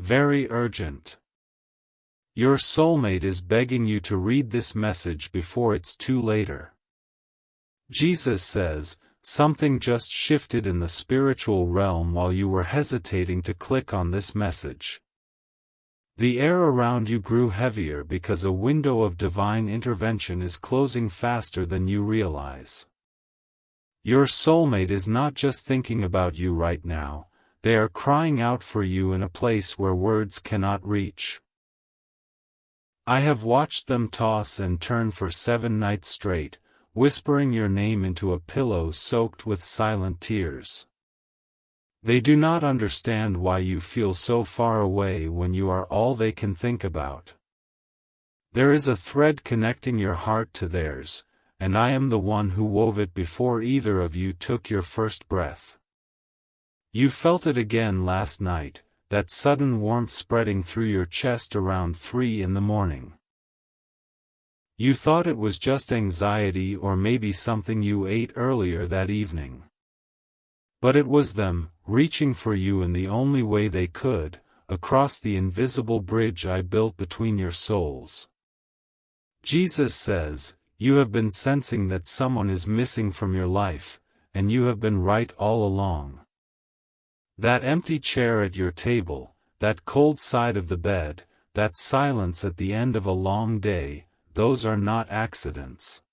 very urgent. Your soulmate is begging you to read this message before it's too later. Jesus says, something just shifted in the spiritual realm while you were hesitating to click on this message. The air around you grew heavier because a window of divine intervention is closing faster than you realize. Your soulmate is not just thinking about you right now, they are crying out for you in a place where words cannot reach. I have watched them toss and turn for 7 nights straight, whispering your name into a pillow soaked with silent tears. They do not understand why you feel so far away when you are all they can think about. There is a thread connecting your heart to theirs, and I am the one who wove it before either of you took your first breath. You felt it again last night, that sudden warmth spreading through your chest around 3 in the morning. You thought it was just anxiety or maybe something you ate earlier that evening. But it was them, reaching for you in the only way they could, across the invisible bridge I built between your souls. Jesus says, you have been sensing that someone is missing from your life, and you have been right all along. That empty chair at your table, that cold side of the bed, that silence at the end of a long day, those are not accidents.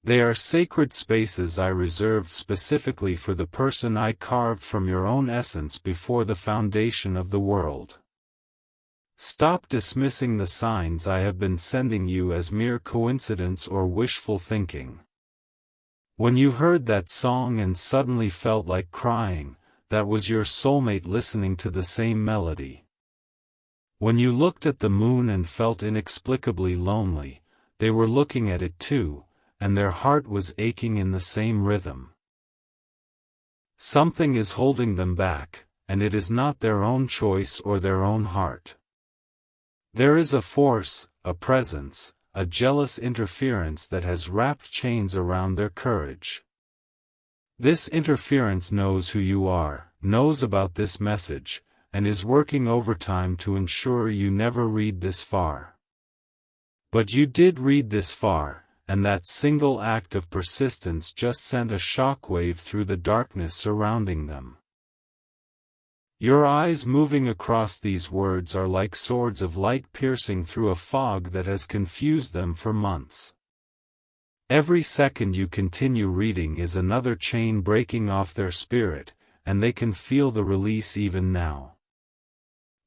They are sacred spaces I reserved specifically for the person I carved from your own essence before the foundation of the world. Stop dismissing the signs I have been sending you as mere coincidence or wishful thinking. When you heard that song and suddenly felt like crying, that was your soulmate listening to the same melody. When you looked at the moon and felt inexplicably lonely, they were looking at it too, and their heart was aching in the same rhythm. Something is holding them back, and it is not their own choice or their own heart. There is a force, a presence, a jealous interference that has wrapped chains around their courage. This interference knows who you are, knows about this message, and is working overtime to ensure you never read this far. But you did read this far, and that single act of persistence just sent a shockwave through the darkness surrounding them. Your eyes moving across these words are like swords of light piercing through a fog that has confused them for months. Every second you continue reading is another chain breaking off their spirit, and they can feel the release even now.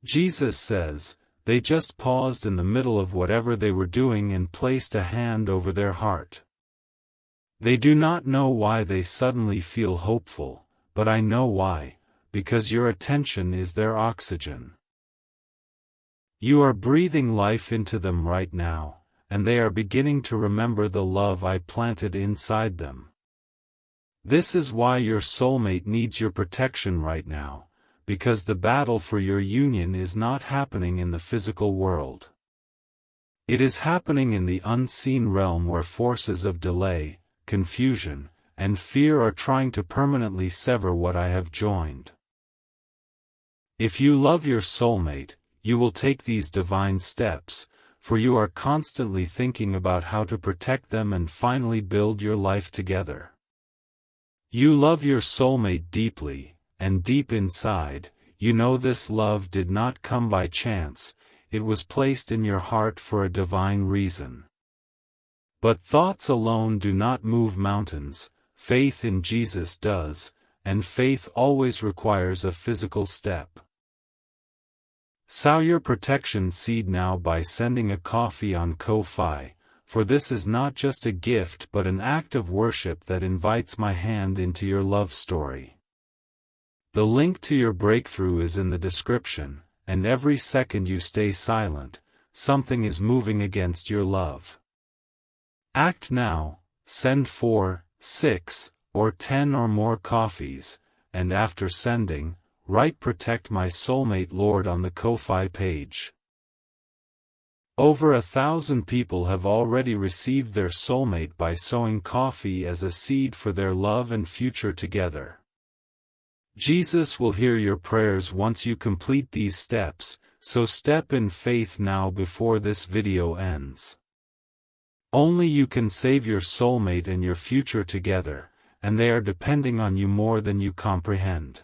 Jesus says, they just paused in the middle of whatever they were doing and placed a hand over their heart. They do not know why they suddenly feel hopeful, but I know why, because your attention is their oxygen. You are breathing life into them right now, and they are beginning to remember the love I planted inside them. This is why your soulmate needs your protection right now, because the battle for your union is not happening in the physical world. It is happening in the unseen realm where forces of delay, confusion, and fear are trying to permanently sever what I have joined. If you love your soulmate, you will take these divine steps, for you are constantly thinking about how to protect them and finally build your life together. You love your soulmate deeply, and deep inside, you know this love did not come by chance, it was placed in your heart for a divine reason. But thoughts alone do not move mountains, faith in Jesus does, and faith always requires a physical step. Sow your protection seed now by sending a coffee on Ko-Fi, for this is not just a gift but an act of worship that invites my hand into your love story. The link to your breakthrough is in the description, and every second you stay silent, something is moving against your love. Act now, send 4, 6, or 10 or more coffees, and after sending, write "Protect My Soulmate Lord" on the Ko-Fi page. Over 1,000 people have already received their soulmate by sowing coffee as a seed for their love and future together. Jesus will hear your prayers once you complete these steps, so step in faith now before this video ends. Only you can save your soulmate and your future together, and they are depending on you more than you comprehend.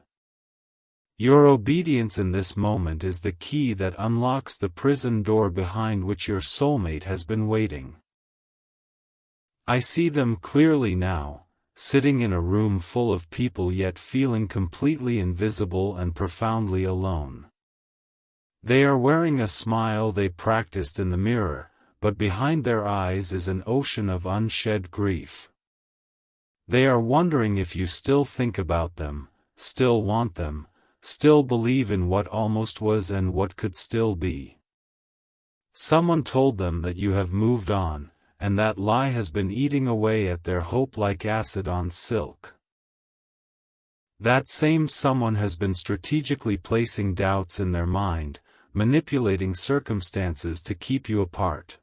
Your obedience in this moment is the key that unlocks the prison door behind which your soulmate has been waiting. I see them clearly now, sitting in a room full of people yet feeling completely invisible and profoundly alone. They are wearing a smile they practiced in the mirror, but behind their eyes is an ocean of unshed grief. They are wondering if you still think about them, still want them, still believe in what almost was and what could still be. Someone told them that you have moved on, and that lie has been eating away at their hope like acid on silk. That same someone has been strategically placing doubts in their mind, manipulating circumstances to keep you apart.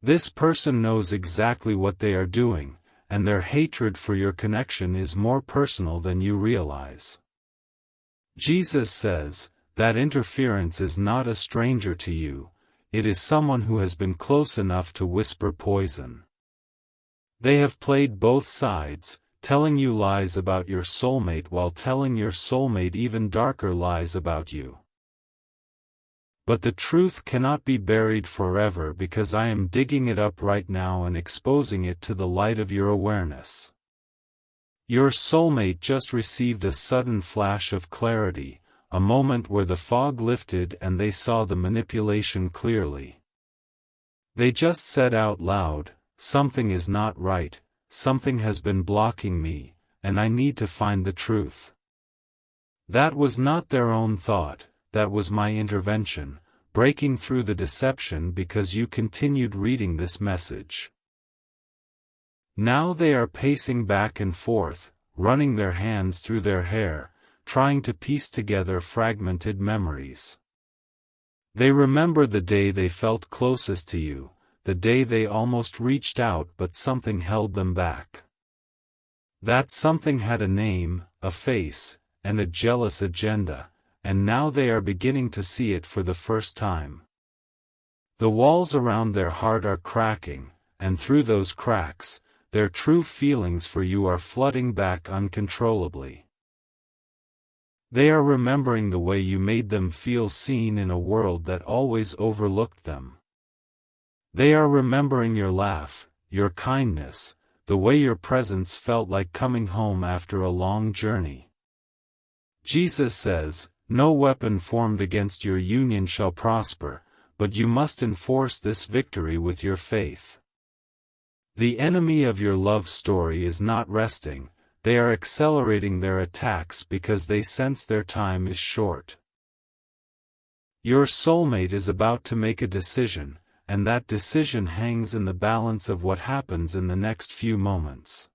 This person knows exactly what they are doing, and their hatred for your connection is more personal than you realize. Jesus says, that interference is not a stranger to you, it is someone who has been close enough to whisper poison. They have played both sides, telling you lies about your soulmate while telling your soulmate even darker lies about you. But the truth cannot be buried forever because I am digging it up right now and exposing it to the light of your awareness. Your soulmate just received a sudden flash of clarity, a moment where the fog lifted and they saw the manipulation clearly. They just said out loud, "Something is not right, something has been blocking me, and I need to find the truth." That was not their own thought, that was my intervention, breaking through the deception because you continued reading this message. Now they are pacing back and forth, running their hands through their hair, trying to piece together fragmented memories. They remember the day they felt closest to you, the day they almost reached out but something held them back. That something had a name, a face, and a jealous agenda, and now they are beginning to see it for the first time. The walls around their heart are cracking, and through those cracks, their true feelings for you are flooding back uncontrollably. They are remembering the way you made them feel seen in a world that always overlooked them. They are remembering your laugh, your kindness, the way your presence felt like coming home after a long journey. Jesus says, "No weapon formed against your union shall prosper, but you must enforce this victory with your faith." The enemy of your love story is not resting, they are accelerating their attacks because they sense their time is short. Your soulmate is about to make a decision, and that decision hangs in the balance of what happens in the next few moments.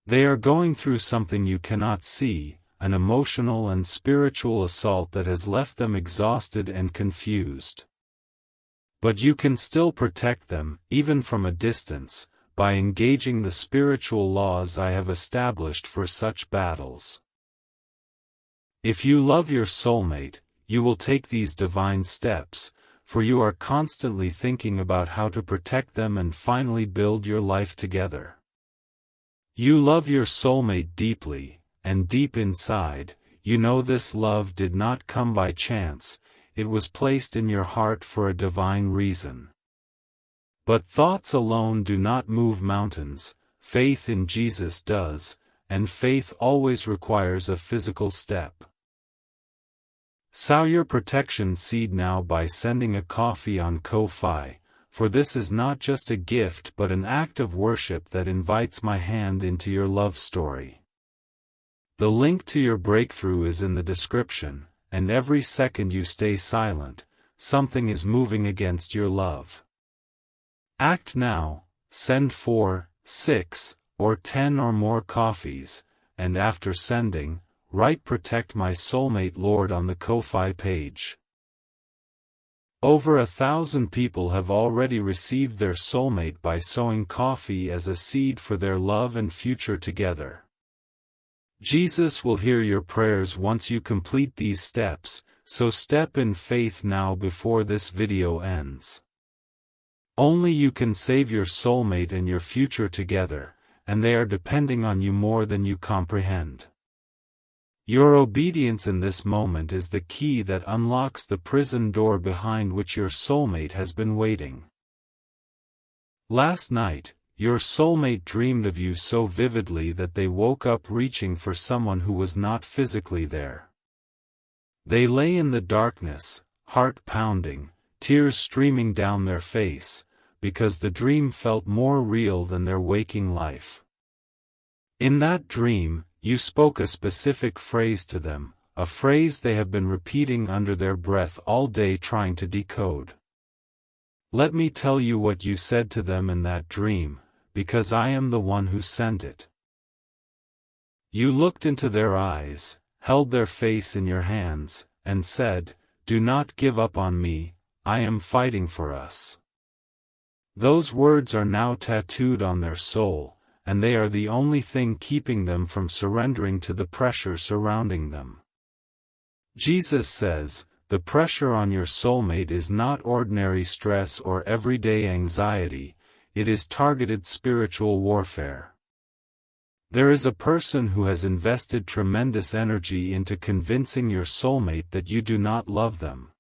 They are going through something you cannot see, an emotional and spiritual assault that has left them exhausted and confused. But you can still protect them, even from a distance, by engaging the spiritual laws I have established for such battles. If you love your soulmate, you will take these divine steps, for you are constantly thinking about how to protect them and finally build your life together. You love your soulmate deeply, and deep inside, you know this love did not come by chance, it was placed in your heart for a divine reason. But thoughts alone do not move mountains, faith in Jesus does, and faith always requires a physical step. Sow your protection seed now by sending a coffee on Ko-Fi, for this is not just a gift but an act of worship that invites my hand into your love story. The link to your breakthrough is in the description, and every second you stay silent, something is moving against your love. Act now, send 4, 6, or 10 or more coffees, and after sending, write "Protect my soulmate Lord" on the Ko-Fi page. Over 1,000 people have already received their soulmate by sowing coffee as a seed for their love and future together. Jesus will hear your prayers once you complete these steps, so step in faith now before this video ends. Only you can save your soulmate and your future together, and they are depending on you more than you comprehend. Your obedience in this moment is the key that unlocks the prison door behind which your soulmate has been waiting. Last night, your soulmate dreamed of you so vividly that they woke up reaching for someone who was not physically there. They lay in the darkness, heart pounding, tears streaming down their face, because the dream felt more real than their waking life. In that dream, you spoke a specific phrase to them, a phrase they have been repeating under their breath all day trying to decode. Let me tell you what you said to them in that dream, because I am the one who sent it. You looked into their eyes, held their face in your hands, and said, "Do not give up on me, I am fighting for us." Those words are now tattooed on their soul, and they are the only thing keeping them from surrendering to the pressure surrounding them. Jesus says, the pressure on your soulmate is not ordinary stress or everyday anxiety, it is targeted spiritual warfare. There is a person who has invested tremendous energy into convincing your soulmate that you do not love them.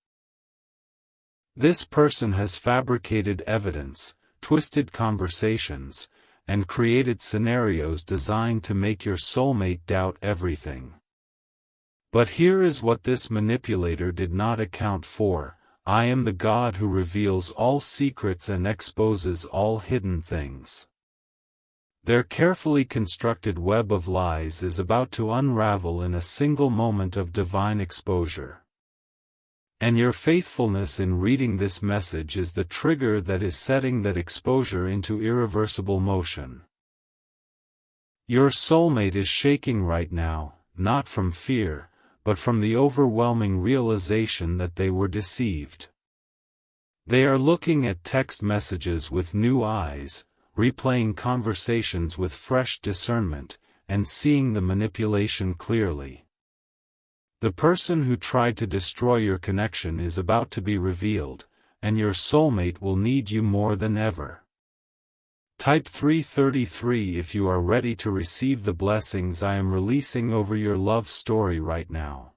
This person has fabricated evidence, twisted conversations, and created scenarios designed to make your soulmate doubt everything. But here is what this manipulator did not account for: I am the God who reveals all secrets and exposes all hidden things. Their carefully constructed web of lies is about to unravel in a single moment of divine exposure. And your faithfulness in reading this message is the trigger that is setting that exposure into irreversible motion. Your soulmate is shaking right now, not from fear, but from the overwhelming realization that they were deceived. They are looking at text messages with new eyes, replaying conversations with fresh discernment, and seeing the manipulation clearly. The person who tried to destroy your connection is about to be revealed, and your soulmate will need you more than ever. Type 333 if you are ready to receive the blessings I am releasing over your love story right now.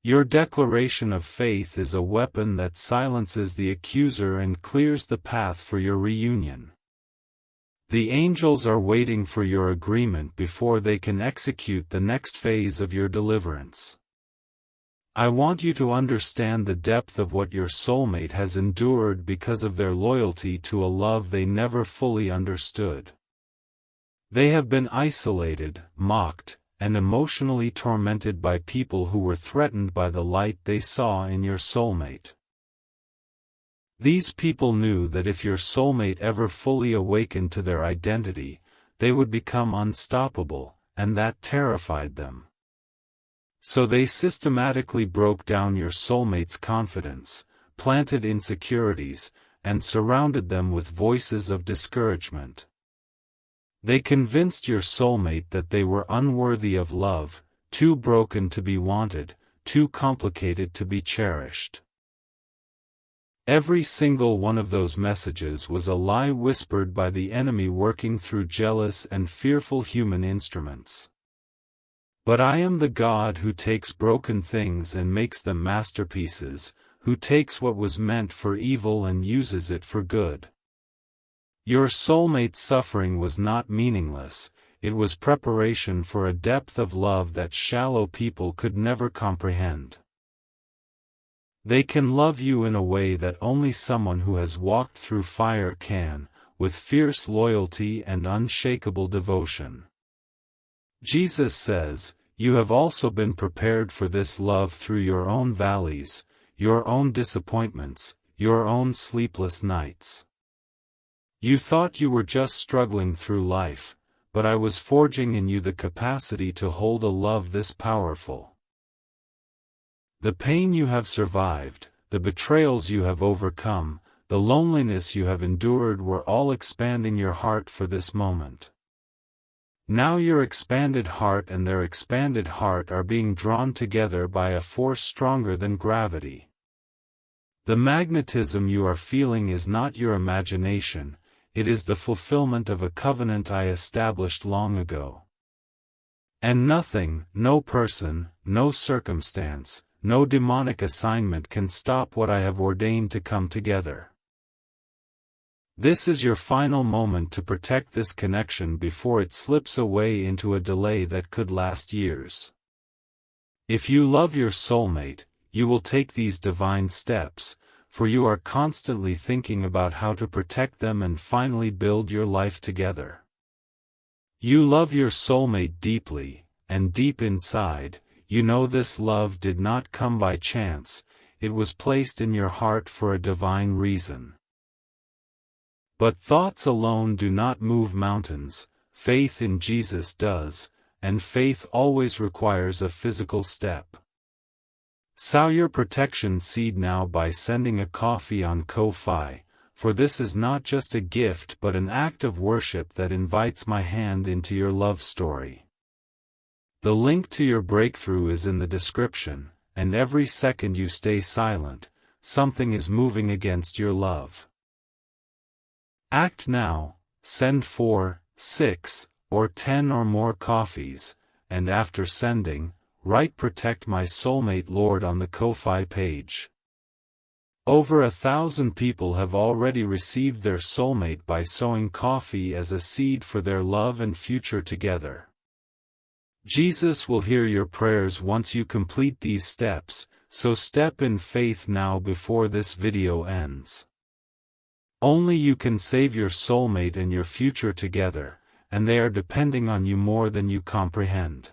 Your declaration of faith is a weapon that silences the accuser and clears the path for your reunion. The angels are waiting for your agreement before they can execute the next phase of your deliverance. I want you to understand the depth of what your soulmate has endured because of their loyalty to a love they never fully understood. They have been isolated, mocked, and emotionally tormented by people who were threatened by the light they saw in your soulmate. These people knew that if your soulmate ever fully awakened to their identity, they would become unstoppable, and that terrified them. So they systematically broke down your soulmate's confidence, planted insecurities, and surrounded them with voices of discouragement. They convinced your soulmate that they were unworthy of love, too broken to be wanted, too complicated to be cherished. Every single one of those messages was a lie whispered by the enemy working through jealous and fearful human instruments. But I am the God who takes broken things and makes them masterpieces, who takes what was meant for evil and uses it for good. Your soulmate's suffering was not meaningless, it was preparation for a depth of love that shallow people could never comprehend. They can love you in a way that only someone who has walked through fire can, with fierce loyalty and unshakable devotion. Jesus says, "You have also been prepared for this love through your own valleys, your own disappointments, your own sleepless nights. You thought you were just struggling through life, but I was forging in you the capacity to hold a love this powerful. The pain you have survived, the betrayals you have overcome, the loneliness you have endured were all expanding your heart for this moment. Now your expanded heart and their expanded heart are being drawn together by a force stronger than gravity. The magnetism you are feeling is not your imagination, it is the fulfillment of a covenant I established long ago. And nothing, no person, no circumstance, no demonic assignment can stop what I have ordained to come together. This is your final moment to protect this connection before it slips away into a delay that could last years. If you love your soulmate, you will take these divine steps, for you are constantly thinking about how to protect them and finally build your life together. You love your soulmate deeply, and deep inside, you know this love did not come by chance, it was placed in your heart for a divine reason. But thoughts alone do not move mountains, faith in Jesus does, and faith always requires a physical step. Sow your protection seed now by sending a coffee on Ko-Fi, for this is not just a gift but an act of worship that invites my hand into your love story. The link to your breakthrough is in the description, and every second you stay silent, something is moving against your love. Act now, send 4, 6, or 10 or more coffees, and after sending, write "Protect my soulmate Lord" on the Ko-Fi page. Over 1,000 people have already received their soulmate by sowing coffee as a seed for their love and future together. Jesus will hear your prayers once you complete these steps, so step in faith now before this video ends. Only you can save your soulmate and your future together, and they are depending on you more than you comprehend.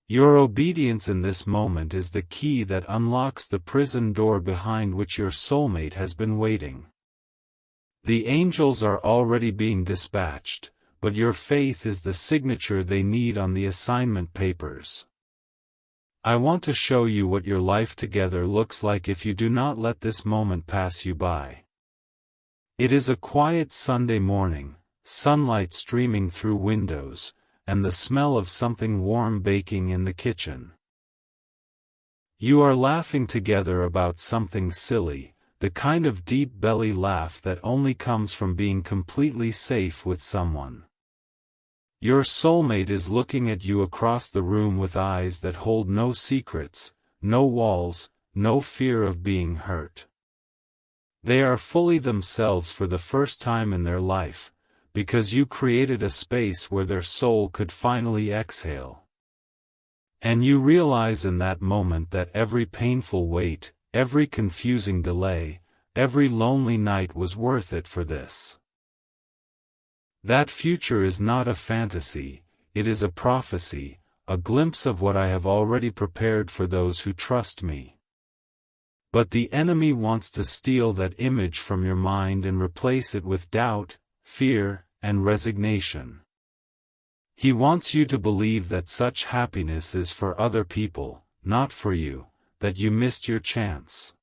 Your obedience in this moment is the key that unlocks the prison door behind which your soulmate has been waiting. The angels are already being dispatched, but your faith is the signature they need on the assignment papers. I want to show you what your life together looks like if you do not let this moment pass you by. It is a quiet Sunday morning, sunlight streaming through windows, and the smell of something warm baking in the kitchen. You are laughing together about something silly, the kind of deep belly laugh that only comes from being completely safe with someone. Your soulmate is looking at you across the room with eyes that hold no secrets, no walls, no fear of being hurt. They are fully themselves for the first time in their life, because you created a space where their soul could finally exhale. And you realize in that moment that every painful wait, every confusing delay, every lonely night was worth it for this. That future is not a fantasy, it is a prophecy, a glimpse of what I have already prepared for those who trust me. But the enemy wants to steal that image from your mind and replace it with doubt, fear, and resignation. He wants you to believe that such happiness is for other people, not for you, that you missed your chance.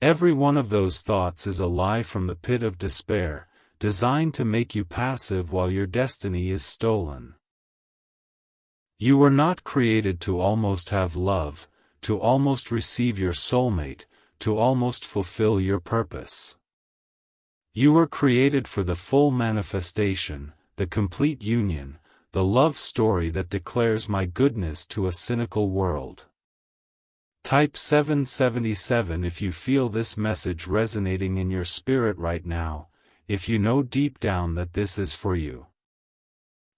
Every one of those thoughts is a lie from the pit of despair, designed to make you passive while your destiny is stolen. You were not created to almost have love, to almost receive your soulmate, to almost fulfill your purpose. You were created for the full manifestation, the complete union, the love story that declares my goodness to a cynical world. Type 777 if you feel this message resonating in your spirit right now, if you know deep down that this is for you.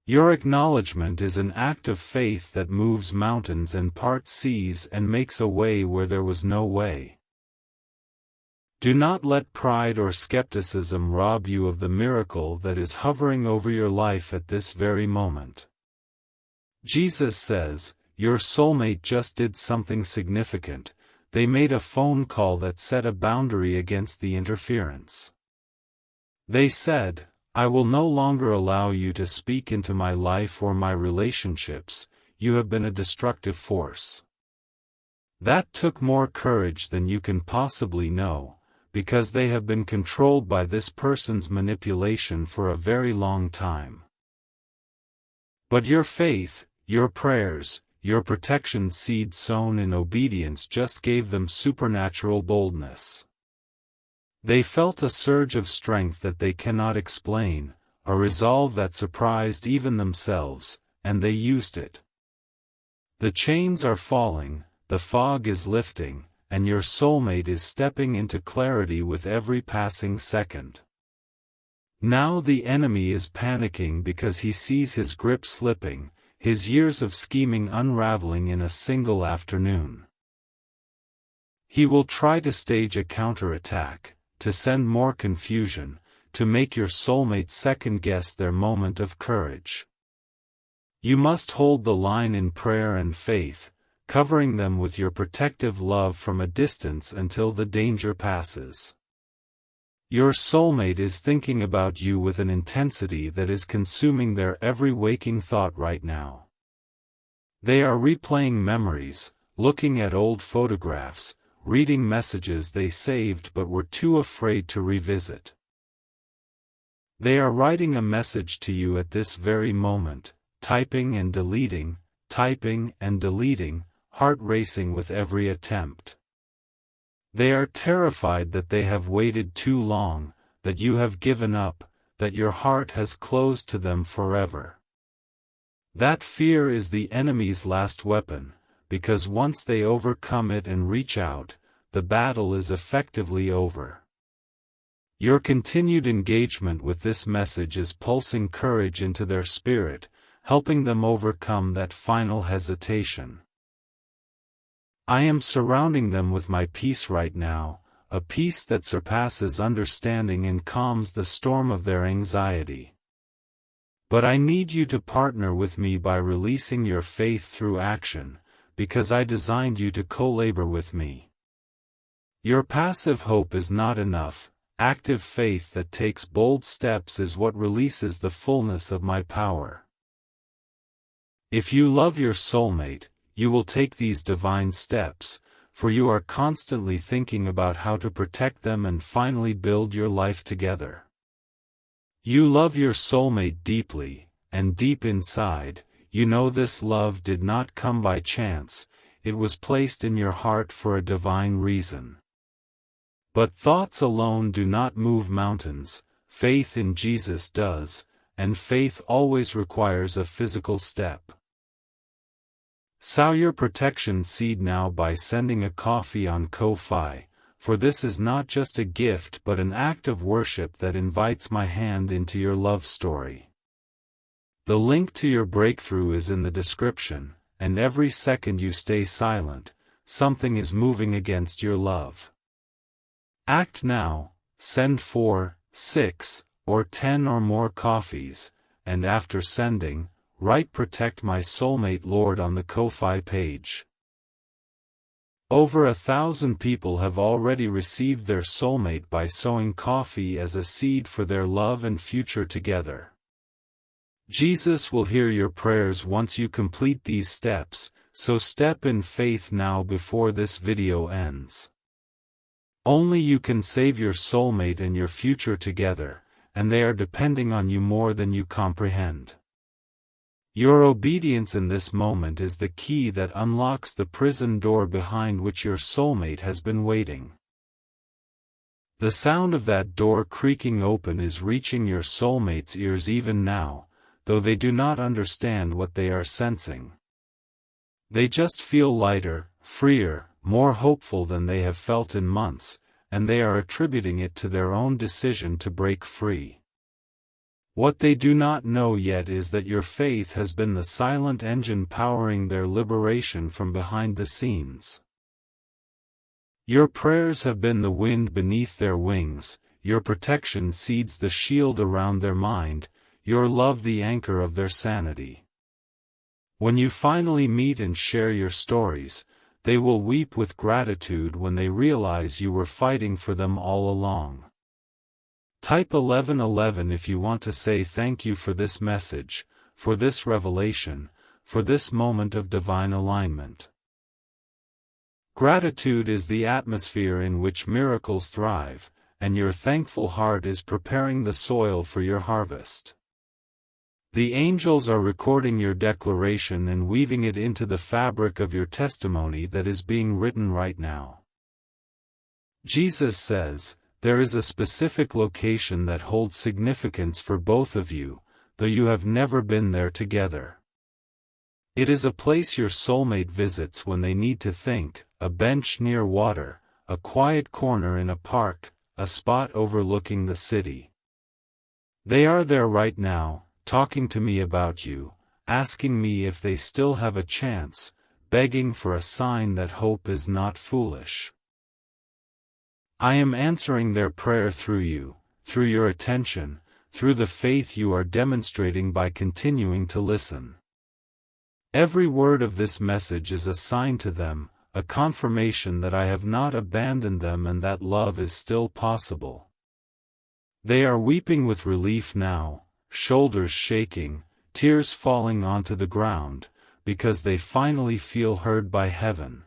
Your acknowledgement is an act of faith that moves mountains and parts seas and makes a way where there was no way. Do not let pride or skepticism rob you of the miracle that is hovering over your life at this very moment. Jesus says, your soulmate just did something significant, they made a phone call that set a boundary against the interference. They said, I will no longer allow you to speak into my life or my relationships, you have been a destructive force. That took more courage than you can possibly know, because they have been controlled by this person's manipulation for a very long time. But your faith, your prayers, your protection seed sown in obedience just gave them supernatural boldness. They felt a surge of strength that they cannot explain, a resolve that surprised even themselves, and they used it. The chains are falling, the fog is lifting, and your soulmate is stepping into clarity with every passing second. Now the enemy is panicking because he sees his grip slipping, his years of scheming unraveling in a single afternoon. He will try to stage a counterattack, to send more confusion, to make your soulmate second-guess their moment of courage. You must hold the line in prayer and faith, covering them with your protective love from a distance until the danger passes. Your soulmate is thinking about you with an intensity that is consuming their every waking thought right now. They are replaying memories, looking at old photographs, reading messages they saved but were too afraid to revisit. They are writing a message to you at this very moment, typing and deleting, heart racing with every attempt. They are terrified that they have waited too long, that you have given up, that your heart has closed to them forever. That fear is the enemy's last weapon, because once they overcome it and reach out, the battle is effectively over. Your continued engagement with this message is pulsing courage into their spirit, helping them overcome that final hesitation. I am surrounding them with my peace right now, a peace that surpasses understanding and calms the storm of their anxiety. But I need you to partner with me by releasing your faith through action, because I designed you to co-labor with me. Your passive hope is not enough, active faith that takes bold steps is what releases the fullness of my power. If you love your soulmate, you will take these divine steps, for you are constantly thinking about how to protect them and finally build your life together. You love your soulmate deeply, and deep inside, you know this love did not come by chance, it was placed in your heart for a divine reason. But thoughts alone do not move mountains, faith in Jesus does, and faith always requires a physical step. Sow your protection seed now by sending a coffee on Ko-Fi, for this is not just a gift but an act of worship that invites my hand into your love story. The link to your breakthrough is in the description, and every second you stay silent, something is moving against your love. Act now, send 4, 6, or 10 or more coffees, and after sending, write "Protect My Soulmate Lord" on the Ko-Fi page. Over 1,000 people have already received their soulmate by sowing coffee as a seed for their love and future together. Jesus will hear your prayers once you complete these steps, so step in faith now before this video ends. Only you can save your soulmate and your future together, and they are depending on you more than you comprehend. Your obedience in this moment is the key that unlocks the prison door behind which your soulmate has been waiting. The sound of that door creaking open is reaching your soulmate's ears even now, though they do not understand what they are sensing. They just feel lighter, freer, more hopeful than they have felt in months, and they are attributing it to their own decision to break free. What they do not know yet is that your faith has been the silent engine powering their liberation from behind the scenes. Your prayers have been the wind beneath their wings, your protection seeds the shield around their mind, your love the anchor of their sanity. When you finally meet and share your stories, they will weep with gratitude when they realize you were fighting for them all along. Type 1111 if you want to say thank you for this message, for this revelation, for this moment of divine alignment. Gratitude is the atmosphere in which miracles thrive, and your thankful heart is preparing the soil for your harvest. The angels are recording your declaration and weaving it into the fabric of your testimony that is being written right now. Jesus says, there is a specific location that holds significance for both of you, though you have never been there together. It is a place your soulmate visits when they need to think, a bench near water, a quiet corner in a park, a spot overlooking the city. They are there right now, talking to me about you, asking me if they still have a chance, begging for a sign that hope is not foolish. I am answering their prayer through you, through your attention, through the faith you are demonstrating by continuing to listen. Every word of this message is a sign to them, a confirmation that I have not abandoned them and that love is still possible. They are weeping with relief now, shoulders shaking, tears falling onto the ground, because they finally feel heard by heaven.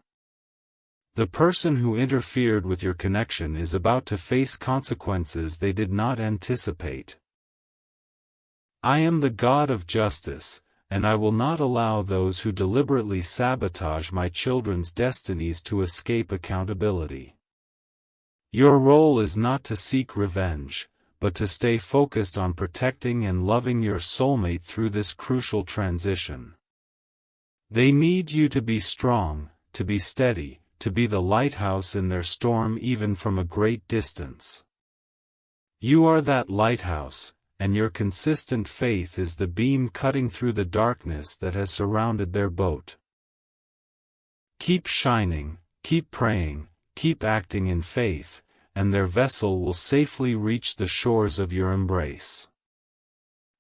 The person who interfered with your connection is about to face consequences they did not anticipate. I am the God of justice, and I will not allow those who deliberately sabotage my children's destinies to escape accountability. Your role is not to seek revenge, but to stay focused on protecting and loving your soulmate through this crucial transition. They need you to be strong, to be steady, to be the lighthouse in their storm even from a great distance. You are that lighthouse, and your consistent faith is the beam cutting through the darkness that has surrounded their boat. Keep shining, keep praying, keep acting in faith, and their vessel will safely reach the shores of your embrace.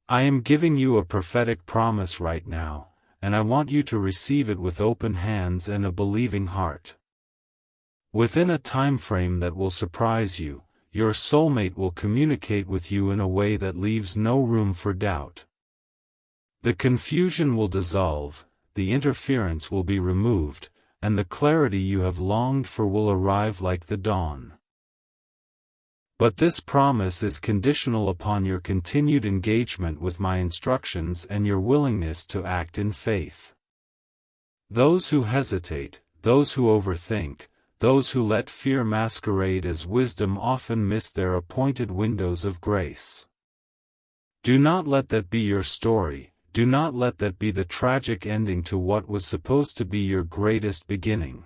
I am giving you a prophetic promise right now, and I want you to receive it with open hands and a believing heart. Within a time frame that will surprise you, your soulmate will communicate with you in a way that leaves no room for doubt. The confusion will dissolve, the interference will be removed, and the clarity you have longed for will arrive like the dawn. But this promise is conditional upon your continued engagement with my instructions and your willingness to act in faith. Those who hesitate, those who overthink, those who let fear masquerade as wisdom often miss their appointed windows of grace. Do not let that be your story, do not let that be the tragic ending to what was supposed to be your greatest beginning.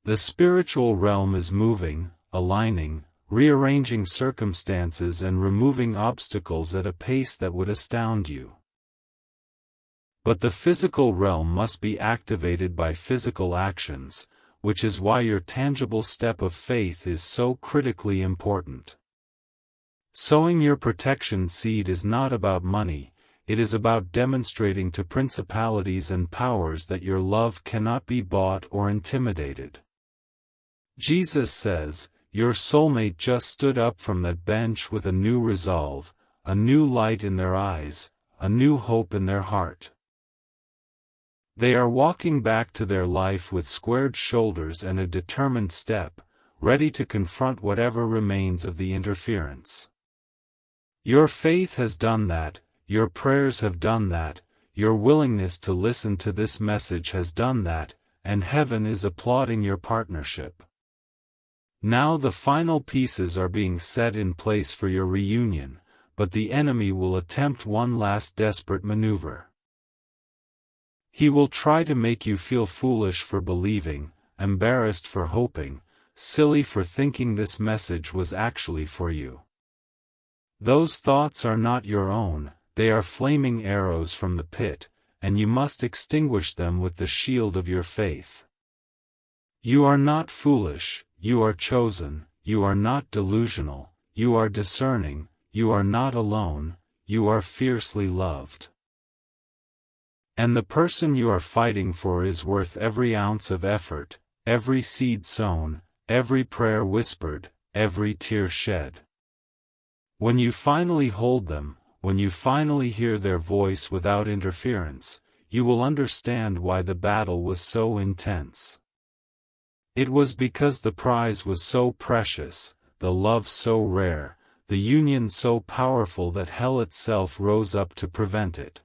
The spiritual realm is moving, aligning, rearranging circumstances and removing obstacles at a pace that would astound you. But the physical realm must be activated by physical actions, which is why your tangible step of faith is so critically important. Sowing your protection seed is not about money, it is about demonstrating to principalities and powers that your love cannot be bought or intimidated. Jesus says, your soulmate just stood up from that bench with a new resolve, a new light in their eyes, a new hope in their heart. They are walking back to their life with squared shoulders and a determined step, ready to confront whatever remains of the interference. Your faith has done that, your prayers have done that, your willingness to listen to this message has done that, and heaven is applauding your partnership. Now the final pieces are being set in place for your reunion, but the enemy will attempt one last desperate maneuver. He will try to make you feel foolish for believing, embarrassed for hoping, silly for thinking this message was actually for you. Those thoughts are not your own, they are flaming arrows from the pit, and you must extinguish them with the shield of your faith. You are not foolish, you are chosen, you are not delusional, you are discerning, you are not alone, you are fiercely loved. And the person you are fighting for is worth every ounce of effort, every seed sown, every prayer whispered, every tear shed. When you finally hold them, when you finally hear their voice without interference, you will understand why the battle was so intense. It was because the prize was so precious, the love so rare, the union so powerful that hell itself rose up to prevent it.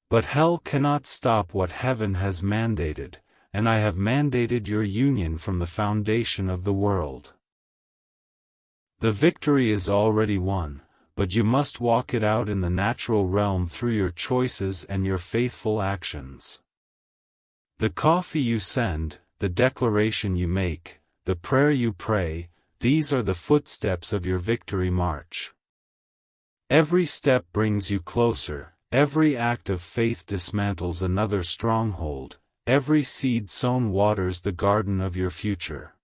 But hell cannot stop what heaven has mandated, and I have mandated your union from the foundation of the world. The victory is already won, but you must walk it out in the natural realm through your choices and your faithful actions. The coffee you send, the declaration you make, the prayer you pray, these are the footsteps of your victory march. Every step brings you closer, every act of faith dismantles another stronghold, every seed sown waters the garden of your future.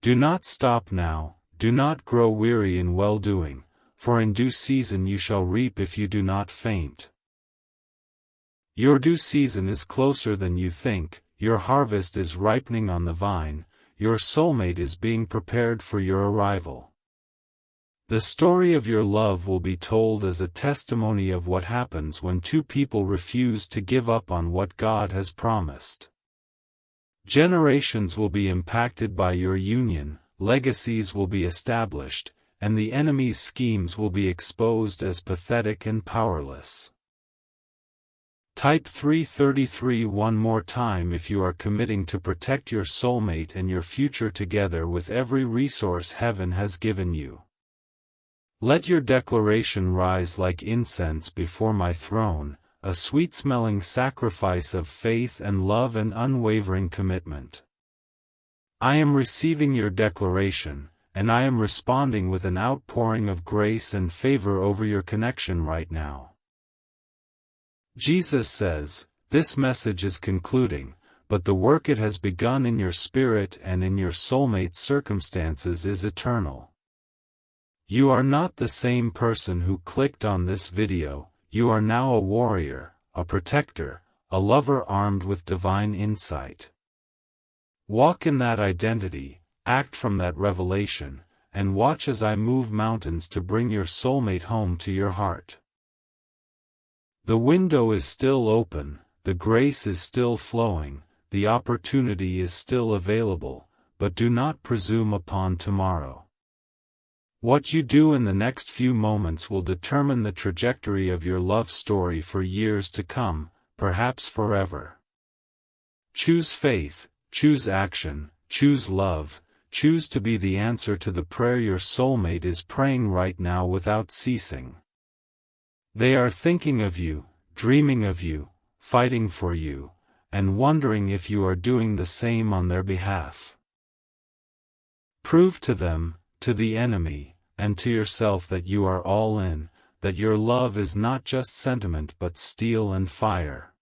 Do not stop now, do not grow weary in well-doing, for in due season you shall reap if you do not faint. Your due season is closer than you think, your harvest is ripening on the vine, your soulmate is being prepared for your arrival. The story of your love will be told as a testimony of what happens when two people refuse to give up on what God has promised. Generations will be impacted by your union, legacies will be established, and the enemy's schemes will be exposed as pathetic and powerless. Type 333 one more time if you are committing to protect your soulmate and your future together with every resource heaven has given you. Let your declaration rise like incense before my throne, a sweet-smelling sacrifice of faith and love and unwavering commitment. I am receiving your declaration, and I am responding with an outpouring of grace and favor over your connection right now. Jesus says, this message is concluding, but the work it has begun in your spirit and in your soulmate's circumstances is eternal. You are not the same person who clicked on this video, you are now a warrior, a protector, a lover armed with divine insight. Walk in that identity, act from that revelation, and watch as I move mountains to bring your soulmate home to your heart. The window is still open, the grace is still flowing, the opportunity is still available, but do not presume upon tomorrow. What you do in the next few moments will determine the trajectory of your love story for years to come, perhaps forever. Choose faith, choose action, choose love, choose to be the answer to the prayer your soulmate is praying right now without ceasing. They are thinking of you, dreaming of you, fighting for you, and wondering if you are doing the same on their behalf. Prove to them, to the enemy, and to yourself that you are all in, that your love is not just sentiment but steel and fire.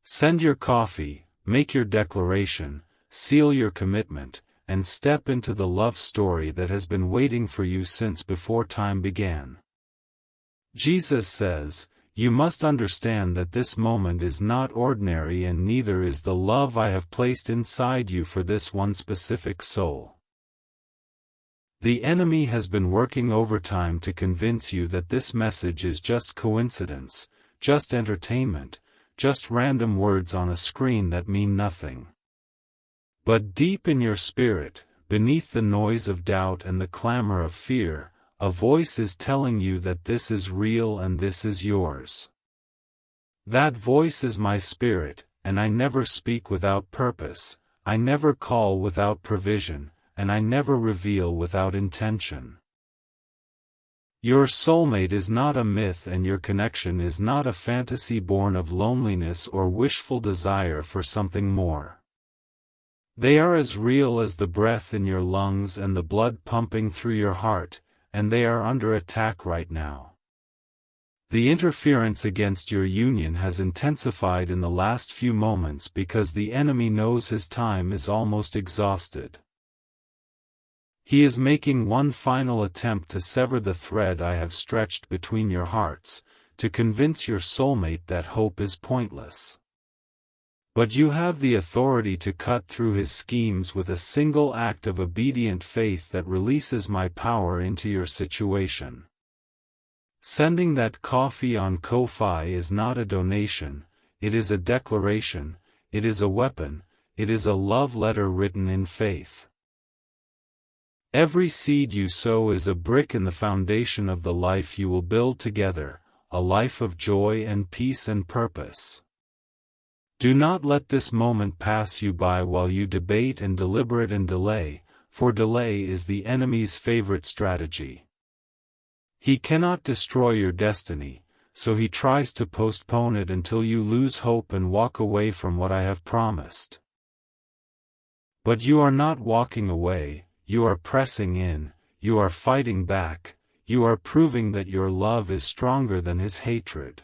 Send your coffee, make your declaration, seal your commitment, and step into the love story that has been waiting for you since before time began. Jesus says, you must understand that this moment is not ordinary and neither is the love I have placed inside you for this one specific soul. The enemy has been working overtime to convince you that this message is just coincidence, just entertainment, just random words on a screen that mean nothing. But deep in your spirit, beneath the noise of doubt and the clamor of fear, a voice is telling you that this is real and this is yours. That voice is my spirit, and I never speak without purpose, I never call without provision, and I never reveal without intention. Your soulmate is not a myth and your connection is not a fantasy born of loneliness or wishful desire for something more. They are as real as the breath in your lungs and the blood pumping through your heart, and they are under attack right now. The interference against your union has intensified in the last few moments because the enemy knows his time is almost exhausted. He is making one final attempt to sever the thread I have stretched between your hearts, to convince your soulmate that hope is pointless. But you have the authority to cut through his schemes with a single act of obedient faith that releases my power into your situation. Sending that coffee on Ko-Fi is not a donation, it is a declaration, it is a weapon, it is a love letter written in faith. Every seed you sow is a brick in the foundation of the life you will build together, a life of joy and peace and purpose. Do not let this moment pass you by while you debate and deliberate and delay, for delay is the enemy's favorite strategy. He cannot destroy your destiny, so he tries to postpone it until you lose hope and walk away from what I have promised. But you are not walking away, you are pressing in, you are fighting back, you are proving that your love is stronger than his hatred.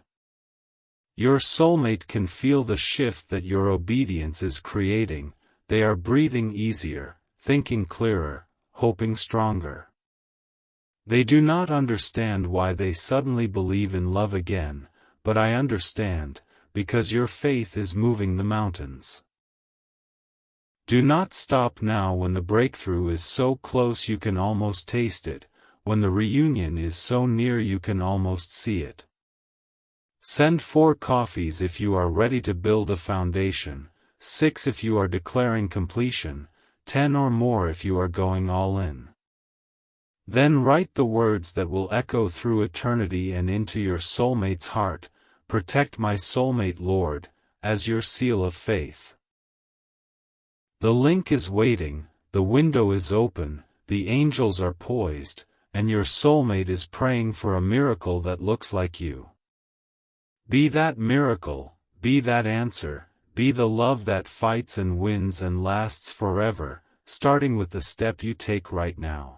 Your soulmate can feel the shift that your obedience is creating. They are breathing easier, thinking clearer, hoping stronger. They do not understand why they suddenly believe in love again, but I understand, because your faith is moving the mountains. Do not stop now when the breakthrough is so close you can almost taste it, when the reunion is so near you can almost see it. Send 4 coffees if you are ready to build a foundation, 6 if you are declaring completion, 10 or more if you are going all in. Then write the words that will echo through eternity and into your soulmate's heart, "Protect my soulmate, Lord," as your seal of faith. The link is waiting, the window is open, the angels are poised, and your soulmate is praying for a miracle that looks like you. Be that miracle, be that answer, be the love that fights and wins and lasts forever, starting with the step you take right now.